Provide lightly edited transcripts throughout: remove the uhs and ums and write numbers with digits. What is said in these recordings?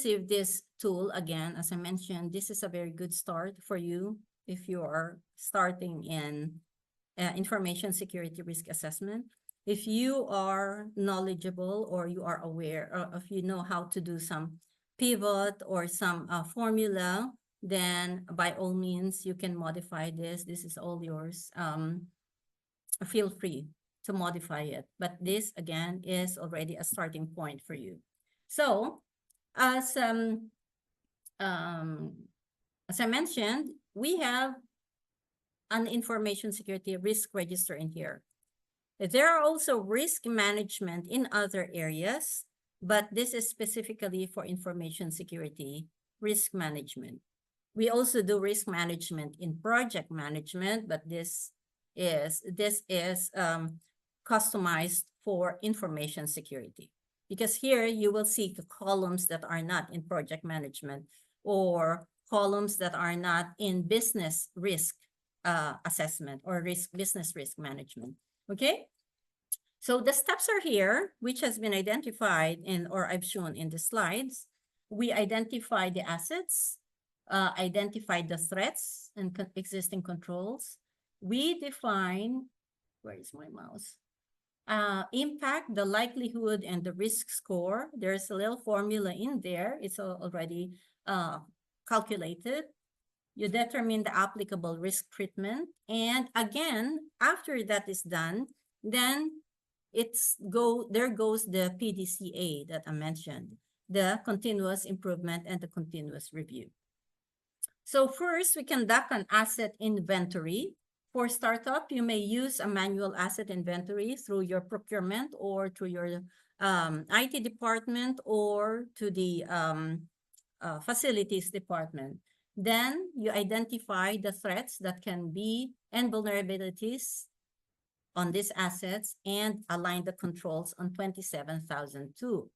receive this tool, again, as I mentioned, this is a very good start for you if you are starting in information security risk assessment. If you are knowledgeable or you are aware, or if you know how to do some pivot or some formula, then by all means, you can modify this. This is all yours. Feel free to modify it. But this, again, is already a starting point for you. So, as um, as I mentioned, we have an information security risk register in here. There are also risk management in other areas, but this is specifically for information security risk management. We also do risk management in project management, but this is customized for information security. Because here you will see the columns that are not in project management or columns that are not in business risk assessment or business risk management. Okay? So the steps are here, which has been identified or I've shown in the slides. We identify the assets, identify the threats and existing controls. We define, where is my mouse? Impact, the likelihood, and the risk score. There's a little formula in there. It's already calculated. You determine the applicable risk treatment. And again, after that is done, then there goes the PDCA that I mentioned, the continuous improvement and the continuous review. So first, we conduct an asset inventory. For startup, you may use a manual asset inventory through your procurement or through your IT department or to the facilities department. Then you identify the threats that can be and vulnerabilities on these assets and align the controls on 27002.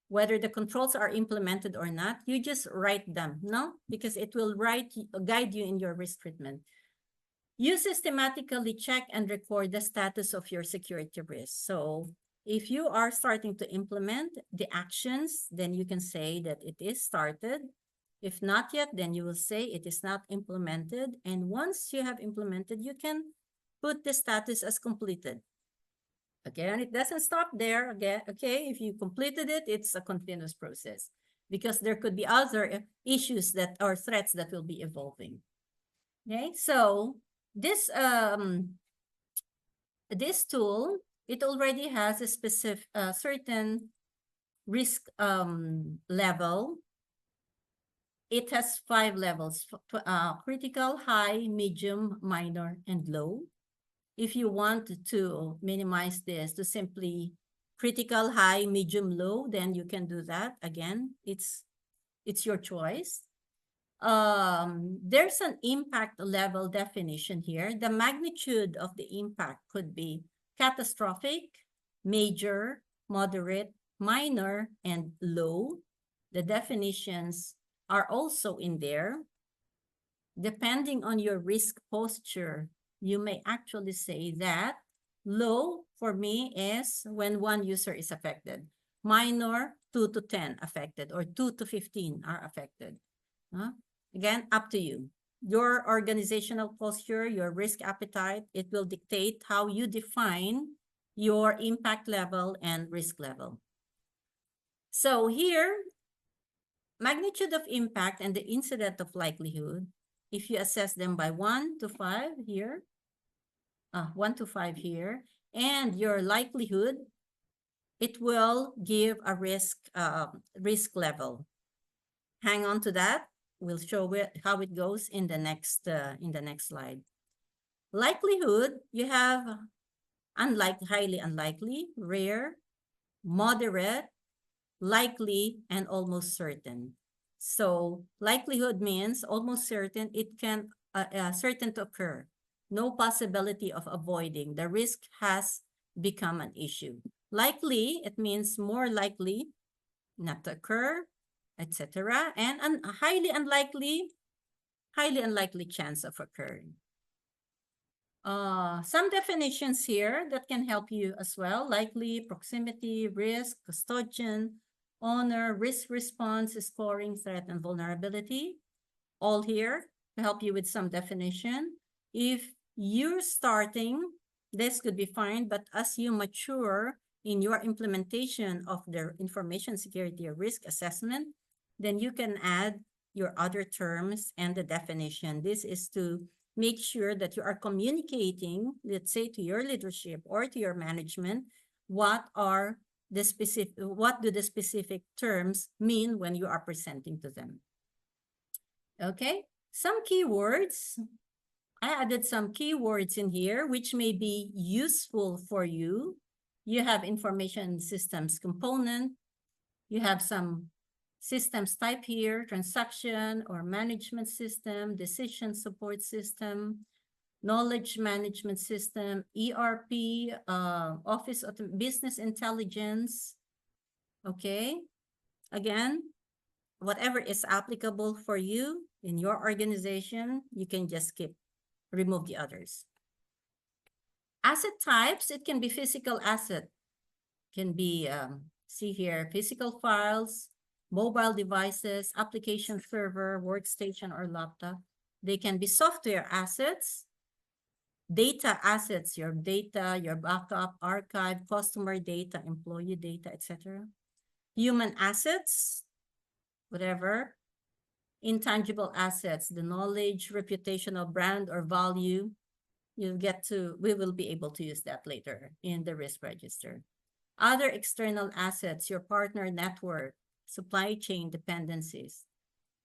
Whether the controls are implemented or not, you just write them, no? Because it will guide you in your risk treatment. You systematically check and record the status of your security risk. So if you are starting to implement the actions, then you can say that it is started. If not yet, then you will say it is not implemented. And once you have implemented, you can put the status as completed. Again, it doesn't stop there. Again, okay, if you completed it, it's a continuous process because there could be other issues that are threats that will be evolving. Okay, so this tool, it already has a specific certain risk level. It has 5 levels: critical, high, medium, minor, and low. If you want to minimize this to simply critical, high, medium, low, then you can do that. Again, it's your choice. There's an impact level definition here. The magnitude of the impact could be catastrophic, major, moderate, minor, and low. The definitions are also in there. Depending on your risk posture, you may actually say that low for me is when 1 user is affected. Minor, 2 to 10 affected, or 2 to 15 are affected. Again, up to you. Your organizational posture, your risk appetite, it will dictate how you define your impact level and risk level. So here, magnitude of impact and the incident of likelihood, if you assess them by 1 to 5 here, 1 to 5 here, and your likelihood, it will give a risk level. Hang on to that. We'll show how it goes in the next slide. Likelihood, you have highly unlikely, rare, moderate, likely, and almost certain. So likelihood means almost certain. It can certain to occur. No possibility of avoiding. The risk has become an issue. Likely, it means more likely not to occur, etc. And a highly unlikely chance of occurring. Some definitions here that can help you as well: likely, proximity, risk, custodian, honor, risk response, scoring, threat, and vulnerability. All here to help you with some definition. If you're starting, this could be fine, but as you mature in your implementation of the information security or risk assessment, then you can add your other terms and the definition. This is to make sure that you are communicating, let's say, to your leadership or to your management, what do the specific terms mean when you are presenting to them. Okay, some keywords. I added some keywords in here which may be useful for you. You have information systems component. You have some systems type here, transaction or management system, decision support system, knowledge management system, ERP, business intelligence. Okay, again, whatever is applicable for you in your organization, you can just remove the others. Asset types, it can be physical asset, can be, see here, physical files, mobile devices, application server, workstation, or laptop. They can be software assets, data assets, your data, your backup, archive, customer data, employee data, etc. Human assets, whatever. Intangible assets, the knowledge, reputational brand, or value. We will be able to use that later in the risk register. Other external assets, your partner network, supply chain dependencies.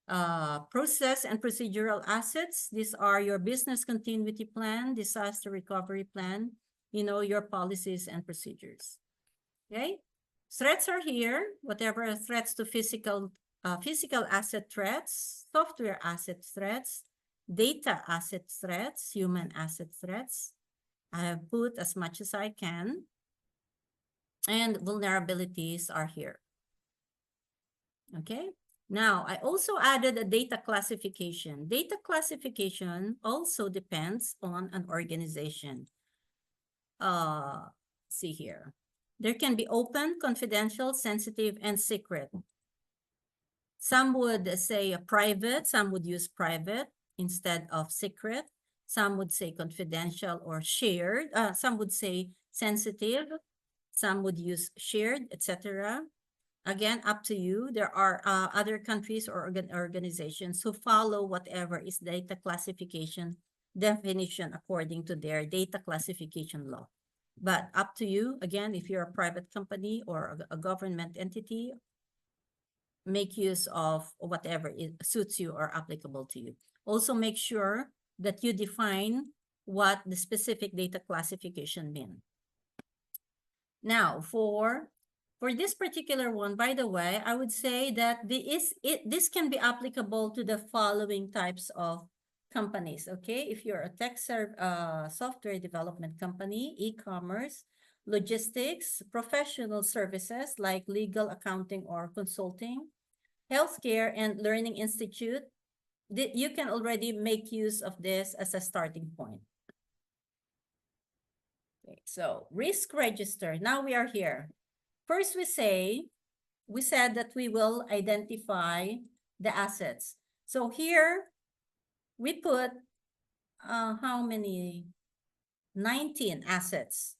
Process and procedural assets, these are your business continuity plan, disaster recovery plan, your policies and procedures. Okay? Threats are here, whatever threats to physical asset threats, software asset threats, data asset threats, human asset threats. I have put as much as I can. And vulnerabilities are here. Okay. Now, I also added a data classification. Data classification also depends on an organization. See here. There can be open, confidential, sensitive, and secret. Some would say private, some would use private instead of secret. Some would say confidential or shared. Some would say sensitive. Some would use shared, etc. Again, up to you. There are other countries or organizations who follow whatever is data classification definition according to their data classification law. But up to you. Again, if you're a private company or a government entity, make use of whatever suits you or applicable to you. Also, make sure that you define what the specific data classification means. Now, for this particular one, by the way, I would say that this can be applicable to the following types of companies, okay? If you're a software development company, e-commerce, logistics, professional services like legal, accounting, or consulting, healthcare, and learning institute, you can already make use of this as a starting point. Okay, so risk register. Now we are here. First, we said that we will identify the assets. So here we put how many? 19 assets.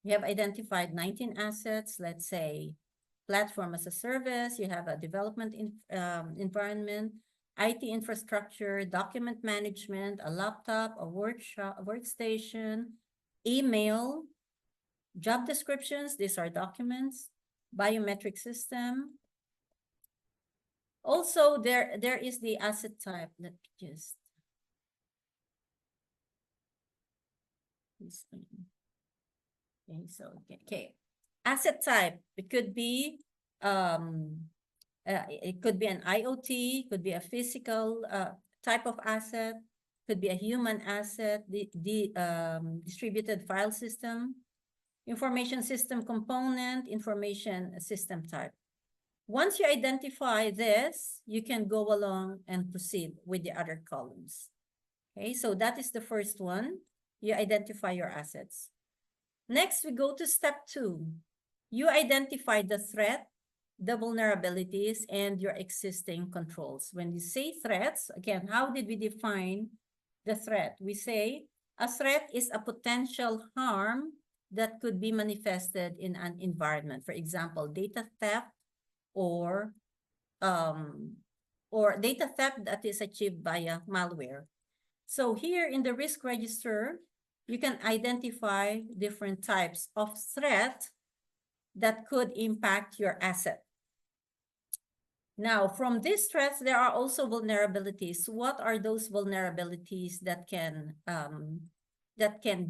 We have identified 19 assets. Let's say platform as a service. You have a development environment, IT infrastructure, document management, a laptop, a workstation, email, job descriptions. These are documents, biometric system. Also, there is the asset type. Let me just okay, so okay. Asset type, it could be an IoT, could be a physical type of asset, could be a human asset, the distributed file system, information system component, information system type. Once you identify this, you can go along and proceed with the other columns. Okay, so that is the first one. You identify your assets. Next, we go to step 2. You identify the threat the vulnerabilities and your existing controls. When you say threats, again, how did we define the threat? We say a threat is a potential harm that could be manifested in an environment. For example, data theft or um, data theft that is achieved via malware. So here in the risk register, you can identify different types of threat that could impact your asset. Now, from these threats, there are also vulnerabilities. What are those vulnerabilities that can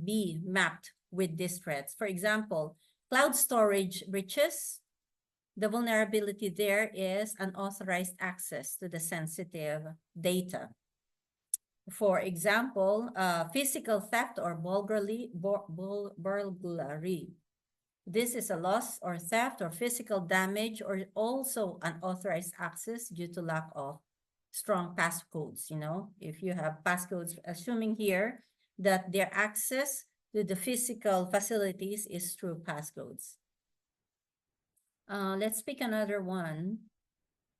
be mapped with these threats? For example, cloud storage breaches. The vulnerability there is unauthorized access to the sensitive data. For example, physical theft or burglary. This is a loss or theft or physical damage or also unauthorized access due to lack of strong passcodes. You know, if you have passcodes, assuming here that their access to the physical facilities is through passcodes. Let's pick another one.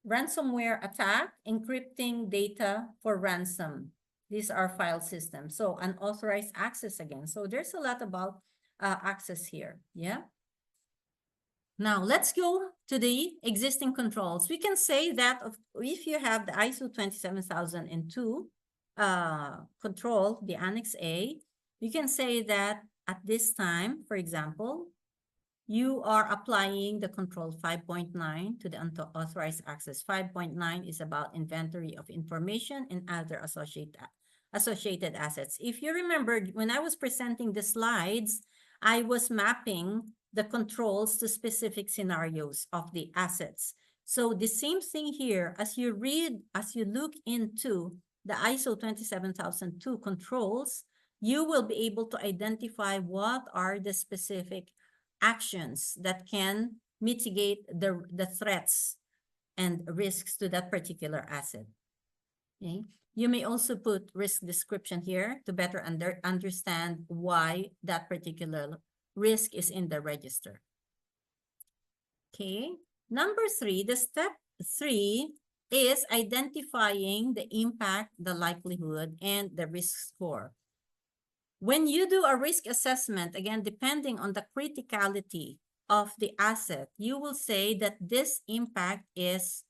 Ransomware attack, encrypting data for ransom. These are file systems. So unauthorized access again. So there's a lot about access here. Yeah. Now let's go to the existing controls. We can say that if you have the ISO 27002 control, the Annex A, you can say that at this time, for example, you are applying the control 5.9 to the unauthorized access. 5.9 is about inventory of information and other associated assets. If you remember, when I was presenting the slides, I was mapping the controls to specific scenarios of the assets. So the same thing here, as you look into the ISO 27002 controls, you will be able to identify what are the specific actions that can mitigate the threats and risks to that particular asset. Okay. You may also put risk description here to better understand why that particular risk is in the register. Okay. Number 3, the step 3 is identifying the impact, the likelihood, and the risk score. When you do a risk assessment, again, depending on the criticality of the asset, you will say that this impact is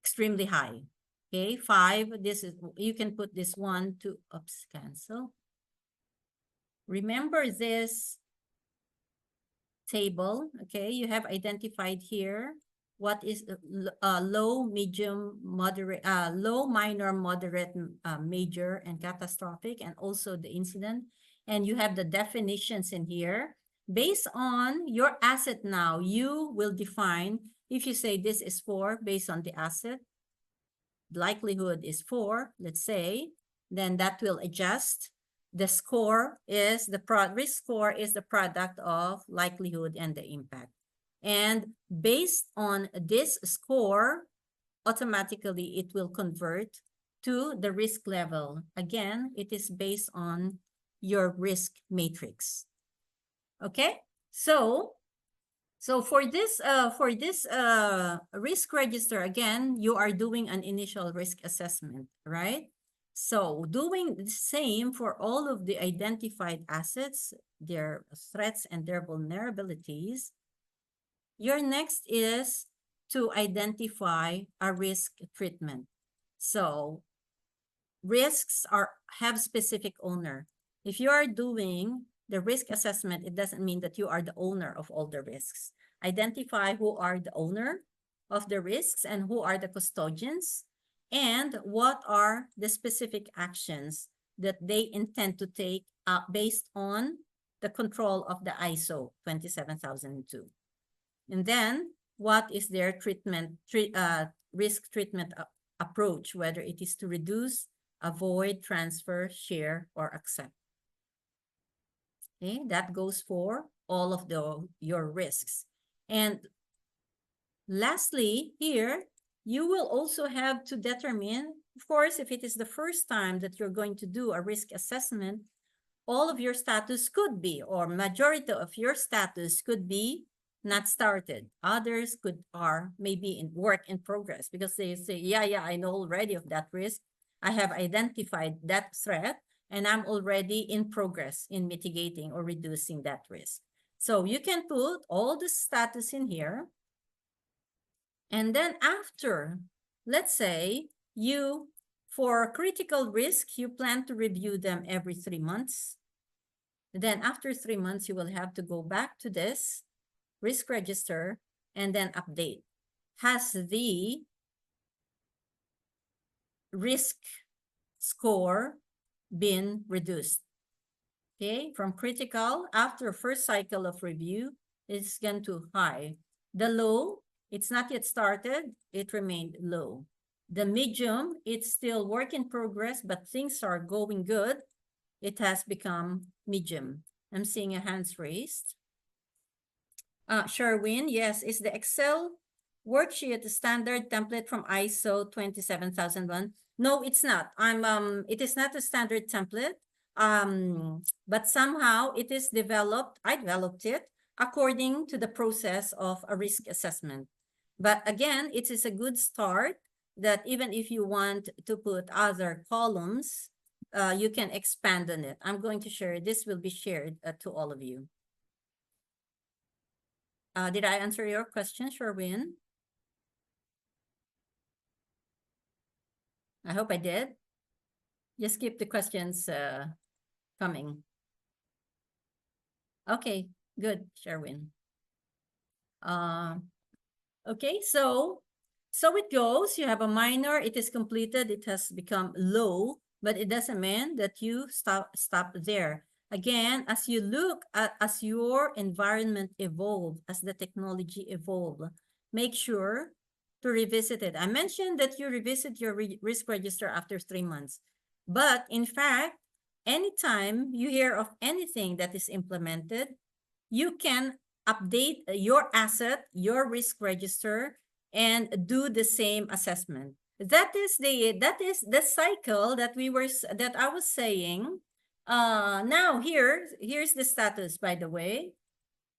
extremely high. Okay, 5, this is, you can put this 1 to, oops, cancel. Remember this table, okay? You have identified here what is low, medium, moderate, low, minor, moderate, major, and catastrophic, and also the incident. And you have the definitions in here. Based on your asset now, you will define, if you say this is 4 based on the asset, likelihood is 4, let's say, then that will adjust. The score is risk score is the product of likelihood and the impact. And based on this score, automatically it will convert to the risk level. Again, it is based on your risk matrix. Okay? So for this risk register, again, you are doing an initial risk assessment, right? So doing the same for all of the identified assets, their threats and their vulnerabilities, your next is to identify a risk treatment. So risks have specific owner. If you are doing the risk assessment, it doesn't mean that you are the owner of all the risks. Identify who are the owner of the risks and who are the custodians, and what are the specific actions that they intend to take based on the control of the ISO 27002. And then what is their risk treatment approach, whether it is to reduce, avoid, transfer, share, or accept. Okay, that goes for all of your risks. And lastly, here, you will also have to determine, of course, if it is the first time that you're going to do a risk assessment, all of your status could be, or majority of your status could be not started. Others are maybe in work in progress because they say, yeah, I know already of that risk. I have identified that threat and I'm already in progress in mitigating or reducing that risk. So you can put all the status in here. And then after, let's say for critical risk, you plan to review them every 3 months. Then after 3 months, you will have to go back to this risk register and then update. Has the risk score been reduced? Okay, from critical, after first cycle of review, it's gone to high. The low, it's not yet started, it remained low. The medium, it's still work in progress, but things are going good. It has become medium. I'm seeing a hands raised. Sherwin, yes, is the Excel worksheet the standard template from ISO 27001? No, it's not. It is not a standard template. But somehow it is developed, I developed it according to the process of a risk assessment. But again, it is a good start that even if you want to put other columns, you can expand on it. I'm going to share, this will be shared to all of you. Did I answer your question, Sherwin? I hope I did. Just keep the questions coming. Okay, good, Sherwin. Okay, so it goes. You have a minor, it is completed, it has become low, but it doesn't mean that you stop there. Again, as you look at, as your environment evolve, as the technology evolve, make sure to revisit it. I mentioned that you revisit your risk register after 3 months, but in fact, anytime you hear of anything that is implemented, you can update your asset, your risk register, and do the same assessment. That is the cycle that I was saying. Now here's the status, by the way.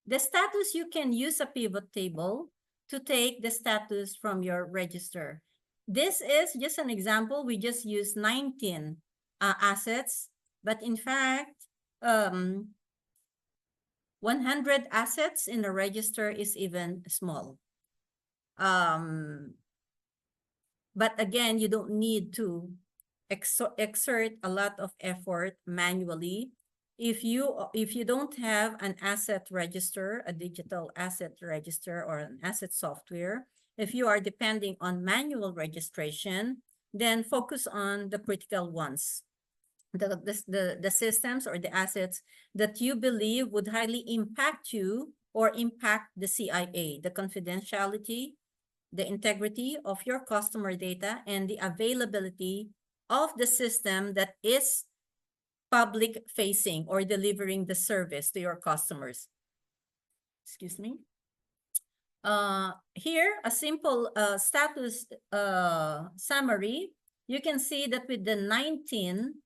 The status, you can use a pivot table to take the status from your register. This is just an example. We just use 19 assets, but in fact, 100 assets in the register is even small. But again, you don't need to exert a lot of effort manually. If you don't have an asset register, a digital asset register, or an asset software, if you are depending on manual registration, then focus on the critical ones. The systems or the assets that you believe would highly impact you or impact the CIA, the confidentiality, the integrity of your customer data, and the availability of the system that is public facing or delivering the service to your customers. Excuse me. Here, a simple status summary. You can see that with the 19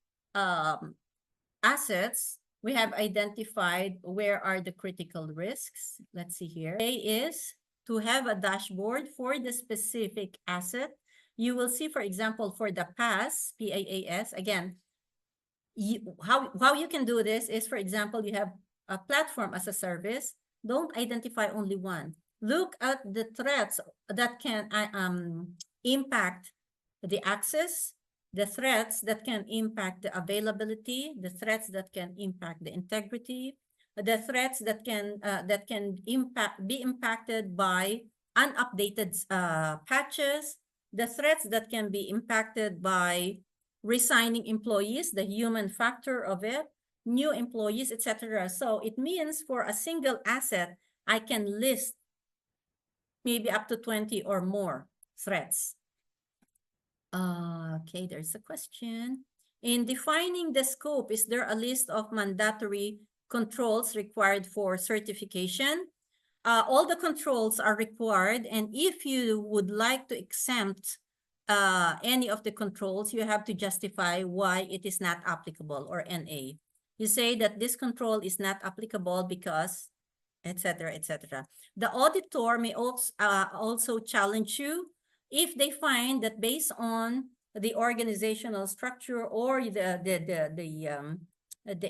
assets, we have identified where are the critical risks. Let's see here. A is to have a dashboard for the specific asset. You will see, for example, for the PAS, PAAS, again, how you can do this is, for example, you have a platform as a service. Don't identify only one. Look at the threats that can impact the access, the threats that can impact the availability, the threats that can impact the integrity, the threats that can be impacted by unupdated patches, the threats that can be impacted by resigning employees, the human factor of it, new employees, etc. So it means for a single asset, I can list maybe up to 20 or more threats. Okay, there's a question. In defining the scope, is there a list of mandatory controls required for certification? All the controls are required, and if you would like to exempt any of the controls, you have to justify why it is not applicable, or NA. You say that this control is not applicable because etc., etc. The auditor may also challenge you if they find that based on the organizational structure or the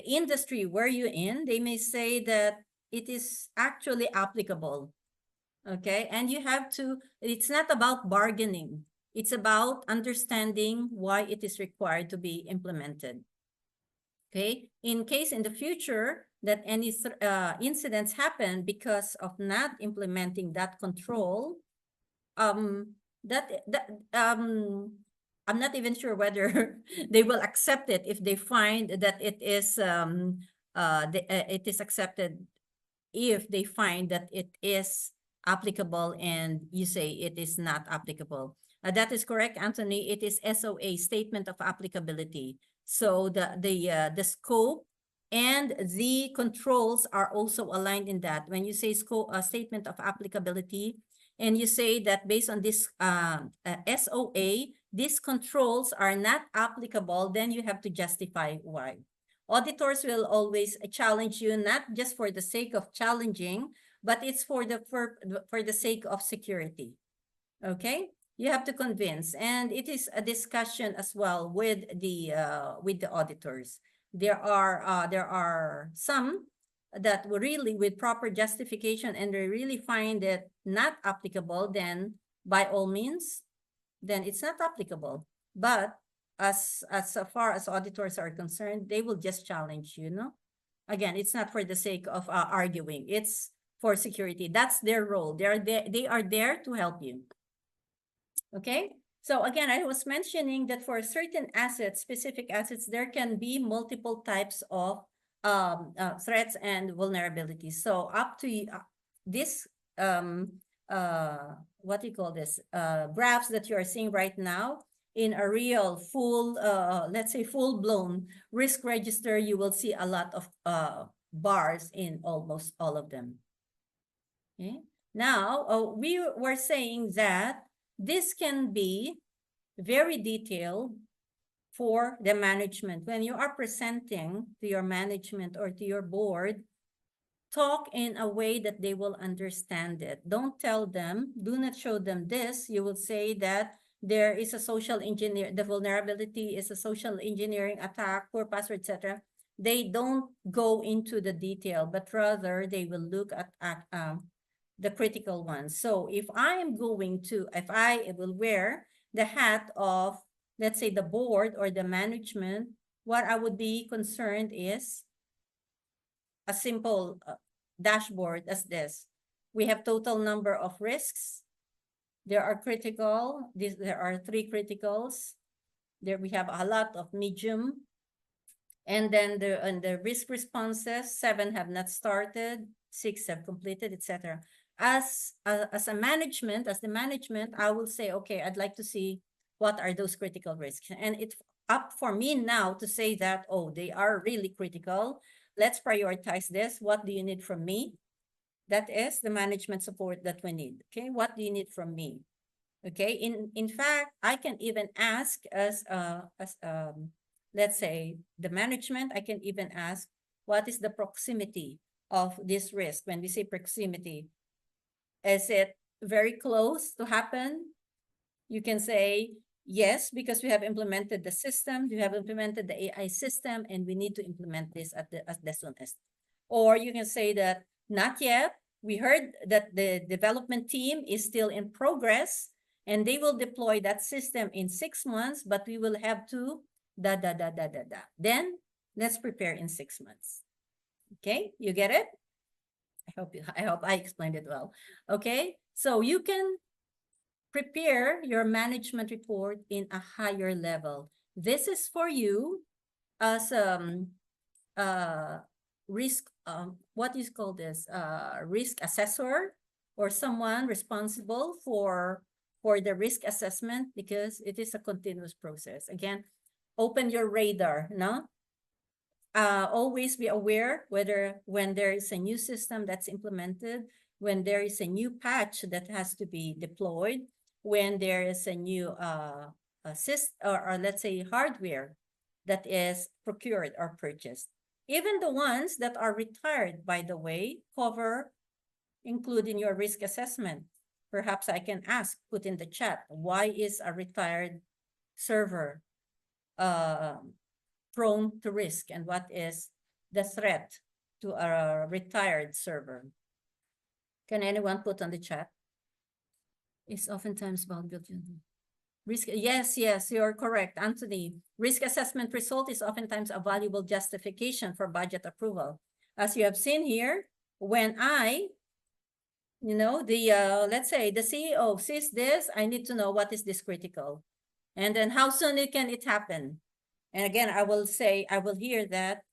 industry where you're in, they may say that it is actually applicable. Okay, and you have to. It's not about bargaining. It's about understanding why it is required to be implemented. Okay, in case in the future that any incidents happen because of not implementing that control, um, that I'm not even sure whether they will accept it if they find that it is accepted if they find that it is applicable and you say it is not applicable. That is correct, Anthony. It is SOA, Statement of Applicability. So the scope and the controls are also aligned in that. When you say scope, Statement of Applicability, and you say that based on this SOA, these controls are not applicable, then you have to justify why. Auditors will always challenge you, not just for the sake of challenging, but it's for the sake of security. Okay, you have to convince, and it is a discussion as well with the auditors. There are some that were really with proper justification, and they really find it not applicable. Then by all means, then it's not applicable. But as far as auditors are concerned, they will just challenge you, no? Again, it's not for the sake of arguing. It's for security. That's their role. They are there to help you. Okay. So again, I was mentioning that for certain assets, specific assets, there can be multiple types of threats and vulnerabilities. So up to this what do you call this graphs that you are seeing right now, in a real full let's say full blown risk register, you will see a lot of bars in almost all of them. Okay. Now we were saying that this can be very detailed for the management. When you are presenting to your management or to your board, talk in a way that they will understand it. Don't tell them, do not show them this. You will say that there is a social engineer, the vulnerability is a social engineering attack, poor password, etc. They don't go into the detail, but rather they will look at the critical ones. So if I will wear the hat of, let's say, the board or the management, what I would be concerned is a simple dashboard as this. We have total number of risks. There are there are 3 criticals. There we have a lot of medium. And then the risk responses, 7 have not started, 6 have completed, etc. As the management, I will say, okay, I'd like to see what are those critical risks. And it's up for me now to say that, oh, they are really critical. Let's prioritize this. What do you need from me? That is the management support that we need. Okay, what do you need from me? Okay, in fact, I can even ask let's say the management, I can even ask, what is the proximity of this risk? When we say proximity, is it very close to happen? You can say, yes, because we have implemented the system, we have implemented the AI system, and we need to implement this at the soonest. Or you can say that, not yet. We heard that the development team is still in progress, and they will deploy that system in 6 months, but we will have to Then let's prepare in 6 months. Okay, you get it? I hope I explained it well. Okay, so you can prepare your management report in a higher level. This is for you as risk what is called this risk assessor, or someone responsible for the risk assessment, because it is a continuous process. Again, open your radar, no? Always be aware whether when there is a new system that's implemented, when there is a new patch that has to be deployed, when there is a new or let's say hardware that is procured or purchased. Even the ones that are retired, by the way, cover include in your risk assessment? Perhaps I can ask, put in the chat, why is a retired server prone to risk, and what is the threat to a retired server? Can anyone put on the chat? It's oftentimes about building risk. Yes, yes, you're correct, Anthony. Risk assessment result is oftentimes a valuable justification for budget approval. As you have seen here, when let's say the CEO sees this, I need to know what is this critical, and then how soon can it happen. And again, I will hear that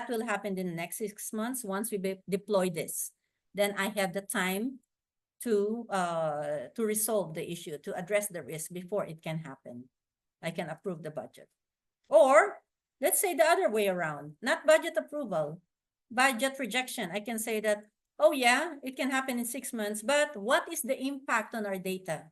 will happen in the next 6 months once we deploy this. Then I have the time to resolve the issue, to address the risk before it can happen. I can approve the budget. Or let's say the other way around, not budget approval, budget rejection. I can say that, oh yeah, it can happen in 6 months, but what is the impact on our data?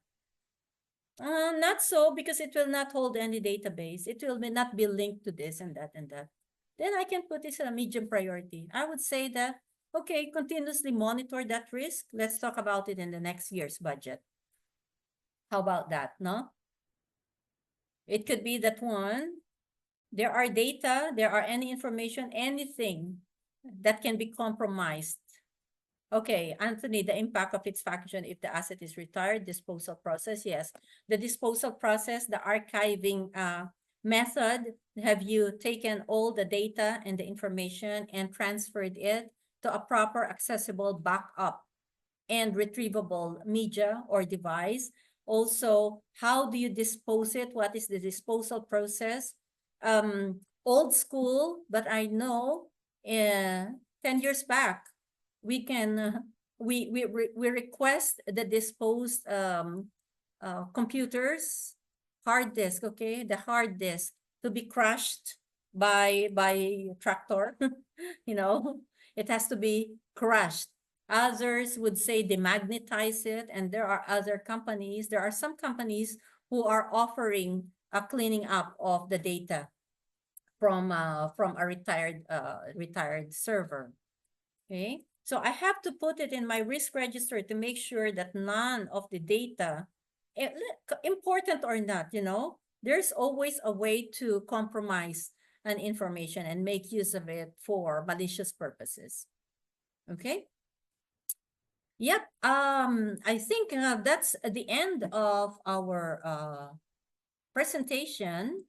Not so, because it will not hold any database. It will not be linked to this and that and that. Then I can put this as a medium priority. I would say that, okay, continuously monitor that risk. Let's talk about it in the next year's budget. How about that, no? It could be that one, there are data, there are any information, anything that can be compromised. Okay, Anthony, the impact of its function if the asset is retired, disposal process, yes. The disposal process, the archiving method, have you taken all the data and the information and transferred it to a proper accessible backup and retrievable media or device? Also, how do you dispose it? What is the disposal process? Old school, but I know 10 years back, we can we request the disposed computers, hard disk, okay, the hard disk to be crushed by tractor. It has to be crushed. Others would say demagnetize it, and there are some companies who are offering a cleaning up of the data from a retired server. Okay, so I have to put it in my risk register to make sure that none of the data, important or not, there's always a way to compromise an information and make use of it for malicious purposes. Okay. Yep. I think that's the end of our presentation.